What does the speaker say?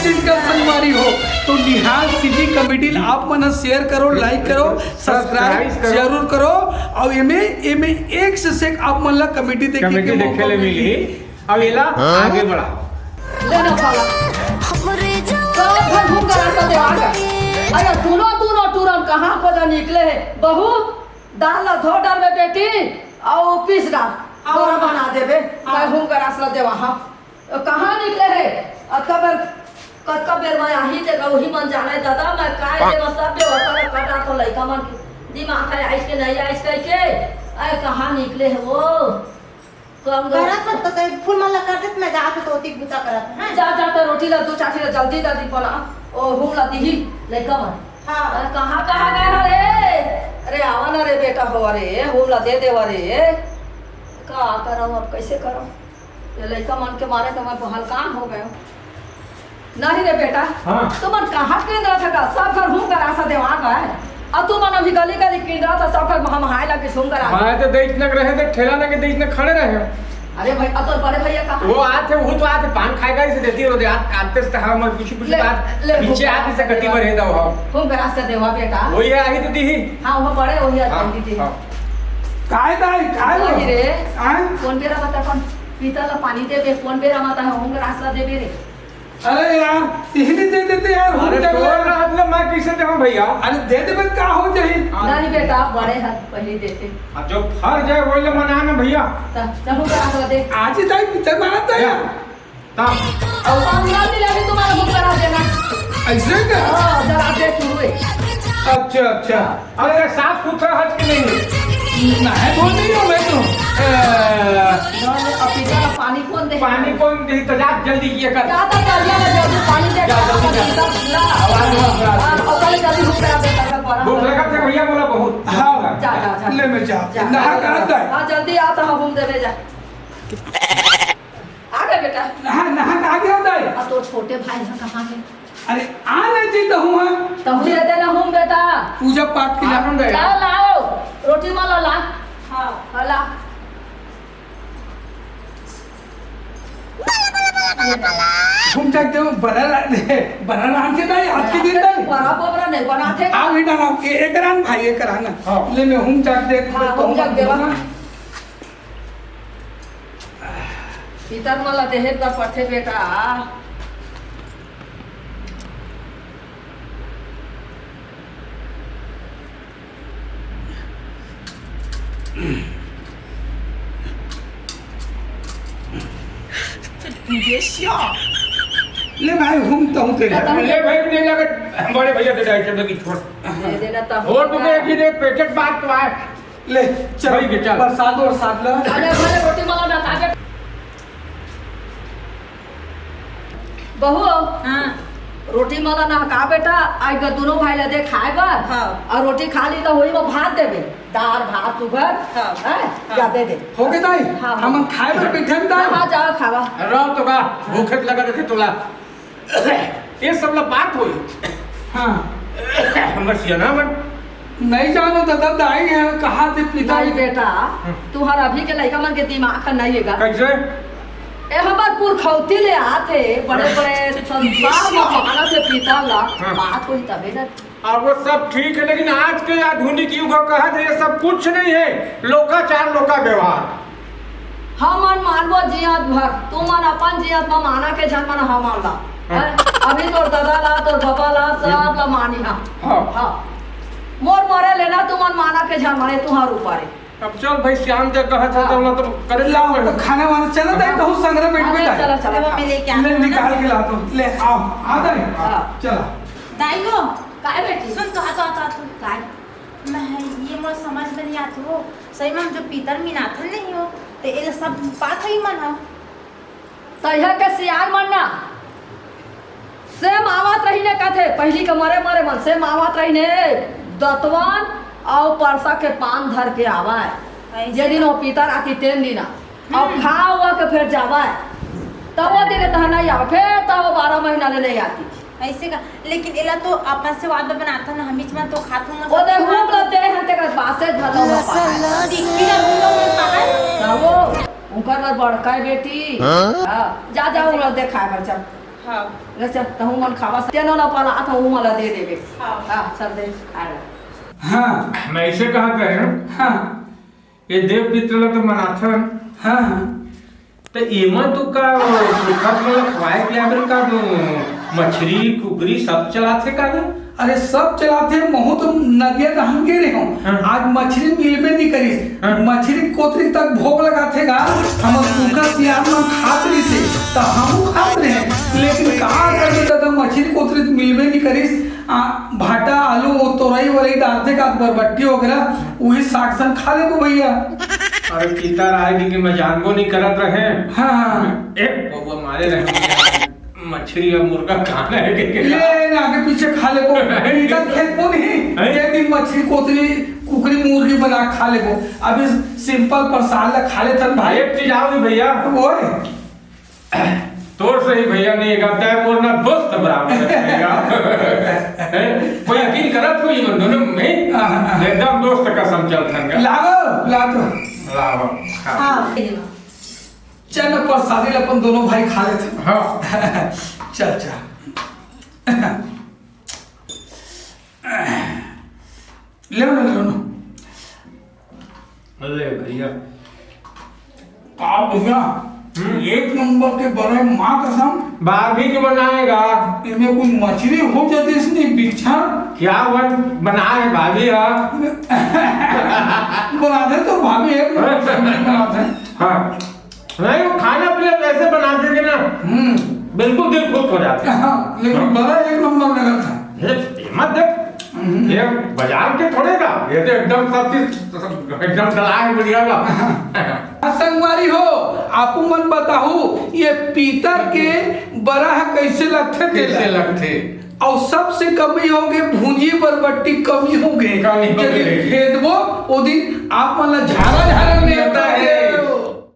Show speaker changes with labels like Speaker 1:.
Speaker 1: जिनका संगवारी हो तो निहाल सिटी कमेटी आप मन शेयर करो, लाइक करो, सब्सक्राइब जरूर करो। और एमे एक से एक आप मन ला कमेटी देखे ले मिली।
Speaker 2: अब एला आगे बढ़ा
Speaker 3: लेना वाला सब घर घूम कर आता देवा का। अरे तूनो तुरंत कहाँ को जा निकले है बहू। दाल धो डाल में बेटी और पीस डाल और बना देबे काय घूम कर आसला देवा। हाँ कहाँ निकले है कब बेर में आही जगह वही मन जाने दादा मैं काय देवा सब देवा तारा काटा तो लइका मन दिमाग है आइस के नहीं आइस के अरे कहाँ निकले है वो कम
Speaker 4: करत तो कई फूल माला कर देत मैं जाके तो ओती बुता करत हां
Speaker 3: जा तो रोटी ला दो चाची ला जल्दी बना ओ हुम ला दी लइका मन।
Speaker 4: हां
Speaker 3: कहाँ गए रे। अरे आवा ना रे बेटा हो रे हुम ला दे रे का करम अब कैसे करम ये लइका मन के मारे तो मैं हलकान हो गयो। नहीं रे बेटा तुम मन कहाँ केंद्र था सब घर घूम कर आसा देवा गए अब तुम मन अभी गली केंद्र था सब घर हम हाय लगे घूम कर
Speaker 2: मैं तो देख न रहे थे ठेला न के देख न खड़े रहे।
Speaker 3: अरे भाई अब तो बड़े भैया कहाँ
Speaker 2: वो आते वो तो आते पान खाएगा इसे देती हो आते से हम कुछ बात पीछे आते से गति में रहता हो
Speaker 3: घूम कर आसा देवा बेटा
Speaker 2: वही आई तो दी
Speaker 3: हां वो बड़े वही आती थी
Speaker 1: काय
Speaker 3: वही रे कौन बेरा बता कौन पीतल पानी दे कौन बेरा माता है घूम कर आसला दे रे।
Speaker 1: अरे यार तिहली दे देते यार।
Speaker 2: अरे तो मतलब मैं किसे देवा भैया।
Speaker 1: अरे दे देबे का हो जाई।
Speaker 3: नहीं बेटा बड़े हाथ पहले देते
Speaker 2: अब जो फर जाए वो ले मना ना भैया
Speaker 3: चलो कर आसला दे
Speaker 1: आज ही ताई पिक्चर बनाता है
Speaker 2: ता
Speaker 3: और 15 दिन लगे तुम्हारा बुक करा देना
Speaker 1: ऐसे का।
Speaker 3: हां जरा देख हुए
Speaker 1: अच्छा
Speaker 2: अरे साफ सुथरा हज के नहीं
Speaker 1: है बोल नहीं हो मैं तो
Speaker 3: अभी जरा पानी कौन दे
Speaker 2: पानी कौन दे तो जा जल्दी किया कर
Speaker 3: ज्यादा कर दिया जल्दी पानी दे और कल जल्दी बुक करा दे कर
Speaker 2: भूख लगा था भैया बोला बहुत।
Speaker 1: हाँ
Speaker 3: जा
Speaker 1: ले में जा नहा कर आता है।
Speaker 3: हां जल्दी आता हूं घूम दे जा आ गए बेटा।
Speaker 1: नहा आ गया आता है।
Speaker 3: अब तो छोटे भाई हैं कहां है।
Speaker 1: अरे आने जी तो हूं
Speaker 3: तो हुई रहते ना हूं बेटा
Speaker 1: पूजा पाठ के लिए
Speaker 3: लाओ रोटी माला ला। हां ला
Speaker 1: घूम जाते हो बड़ा नाम से नहीं आज के दिन नहीं
Speaker 3: बड़ा पोपरा नहीं बनाते
Speaker 1: आ बेटा ना एक रान भाई एक रान ले में हूं जाग दे
Speaker 3: तो हम जाग देवा इधर माला देहे पर पथे बेटा
Speaker 1: ले भाई घूमता हूँ तेरे
Speaker 2: ले भाई नहीं लगा बड़े भैया दे डाइट की छोड़
Speaker 3: दे देना तब
Speaker 2: और तो एक ही दे पैकेट बात तो है
Speaker 1: ले चल
Speaker 2: भाई के चल
Speaker 1: प्रसाद और साथ ला।
Speaker 3: अरे भले रोटी माला ना खा बहू
Speaker 4: हां
Speaker 3: रोटी माला ना खा बेटा आई ग दोनों भाई ले दे खाए बार
Speaker 4: हां
Speaker 3: और रोटी खा ली तो वही में भात देबे दाल भात उगर
Speaker 4: हां
Speaker 3: है क्या दे दे
Speaker 1: हो गए दाई
Speaker 3: हाँ।
Speaker 1: हम खाए पर बैठे हैं दाई।
Speaker 3: हां जाओ खावा
Speaker 2: रहो तो का भूखे लगा थे तोला ये सब ला बात हुई।
Speaker 1: हाँ
Speaker 2: हमर सियाना मन
Speaker 1: नहीं जानो दादा दाई है कहाँ से पिता
Speaker 3: नहीं बेटा तुम्हारा अभी के लड़का मन के दिमाग का नहीं है
Speaker 2: कैसे
Speaker 3: ए हमार पुरखौती ले आते बड़े संसार में माना से पिता ला बात कोई तबे ना
Speaker 2: और वो सब ठीक है लेकिन आज के आधुनिक युग कहा थे ये सब कुछ नहीं है लोकाचार लोका व्यवहार।
Speaker 3: हमन मानबो जियत भर तू मन अपन जियत में माना के जन मन हम ला अभी तोर दादा ला तोर बाबा ला सब ला मानी हां हां मोर मरे लेना तू मन माना के जन माने तुहार ऊपर
Speaker 2: अब चल भाई श्याम जब कहा था तो कर
Speaker 1: ला तो खाना वाना चला दाई तो संग्रह बैठ बैठा
Speaker 3: चला चला
Speaker 4: मैं लेके आ
Speaker 1: ले निकाल के ला तो ले आओ आ दाई चला
Speaker 4: दाई हो
Speaker 3: काय बेटी
Speaker 4: सुन तो आता
Speaker 3: काय
Speaker 4: मैं ये मोर समझ में नहीं आत हो सही में हम जो पीतर मिनाथन नहीं हो तो ये सब बात है मन हो
Speaker 3: तैया के सियार मनना से मावत रही ने कथे पहली के मरे मन से मावत रही ने दतवन और परसा के पान धर के आवा है जे दिन वो पीतर आती तेन दिना और खा हुआ के फिर जावा है तब वो दिन तह नहीं आवा फिर तब वो 12 महीना ले नहीं आती
Speaker 4: ऐसे का लेकिन एला तो आपस से वादा बनाता ना हम में तो खात हूं
Speaker 3: वो दे हम लते हैं ते का पासे धलो
Speaker 4: दिखती ना हम लोग पागल
Speaker 3: ना वो उनका ना बड़का बेटी हां जा जा हम लोग देखा है बच्चा
Speaker 4: हाँ
Speaker 3: अच्छा तहु मन खावा तेनो ना पाला आता हूँ मला दे देबे
Speaker 4: हाँ।
Speaker 3: हां सब दे आला
Speaker 1: हाँ
Speaker 2: मैं ऐसे कहत रहे
Speaker 1: हाँ
Speaker 2: ये देव पितृ तो मनाथन
Speaker 1: हाँ
Speaker 2: तो एमा तो का खत में खवाए पियाबे का तो मछली कुकरी सब चलाते का ना
Speaker 1: अरे सब चलाते महू तो नदिया नहन के रहे हो
Speaker 2: हाँ।
Speaker 1: आज मछली मिलबे नहीं करी
Speaker 2: हाँ।
Speaker 1: मछली कोतरी तक भोग लगाते गा हम सूखा सियार में खात रही से तो हम खात रहे लेकिन कहाँ करके दादा मछली कोतरी मिलबे नहीं करी भाटा आलू तोरई वोरई डालते का बरबट्टी वगैरह वही साग संग खा ले भैया।
Speaker 2: अरे पिता आएगी कि मैं जानबो नहीं करत रहे
Speaker 1: हाँ हाँ
Speaker 2: एक बबुआ मारे रहे मछली और मुर्गा खाना है के
Speaker 1: ले ना आगे पीछे खा ले को इधर खेत को नहीं एक दिन मछली कोतरी कुकरी मुर्गी बना खा ले को अभी सिंपल प्रसाद ला खा ले तन भाई
Speaker 2: एक चीज आओ दी भैया
Speaker 1: वो
Speaker 2: तोर से ही भैया नहीं कहता है मोरना दोस्त बराबर है भैया कोई यकीन करत कोई मन दोनों में एकदम दोस्त का समझल थन
Speaker 1: लागो लागो
Speaker 2: लाओ
Speaker 4: हाँ
Speaker 1: चल प्रसादी ला अपन दोनों भाई खा लेते
Speaker 2: हां
Speaker 1: चल चल ले लो
Speaker 2: अरे भैया
Speaker 1: आप भैया एक नंबर के बड़े माँ कसम
Speaker 2: बारहवीं के बनाएगा
Speaker 1: इनमें कोई मछली हो जाती इसने बिच्छा
Speaker 2: क्या वन बना है भाभी
Speaker 1: बनाते तो भाभी एक नंबर सब्जी बनाते
Speaker 2: हाँ नहीं वो खाना पीना वैसे बनाते थे ना बिल्कुल दिल खुश हो जाते
Speaker 1: हाँ लेकिन बड़ा एक नंबर लगा था
Speaker 2: ये मत देख ये बाजार के थोड़े का ये तो एकदम सब चीज एकदम दलाल बढ़िया का
Speaker 1: संगवारी हो आपू मन बताहू ये पीतर के बड़ा कैसे लगते
Speaker 2: कैसे लगते
Speaker 1: और सबसे कमी होगे भूंजी बरबट्टी कमी होगे
Speaker 2: कमी होगे।
Speaker 1: यदि खेदबो वो दिन आप मतलब झारा झारा नहीं आता है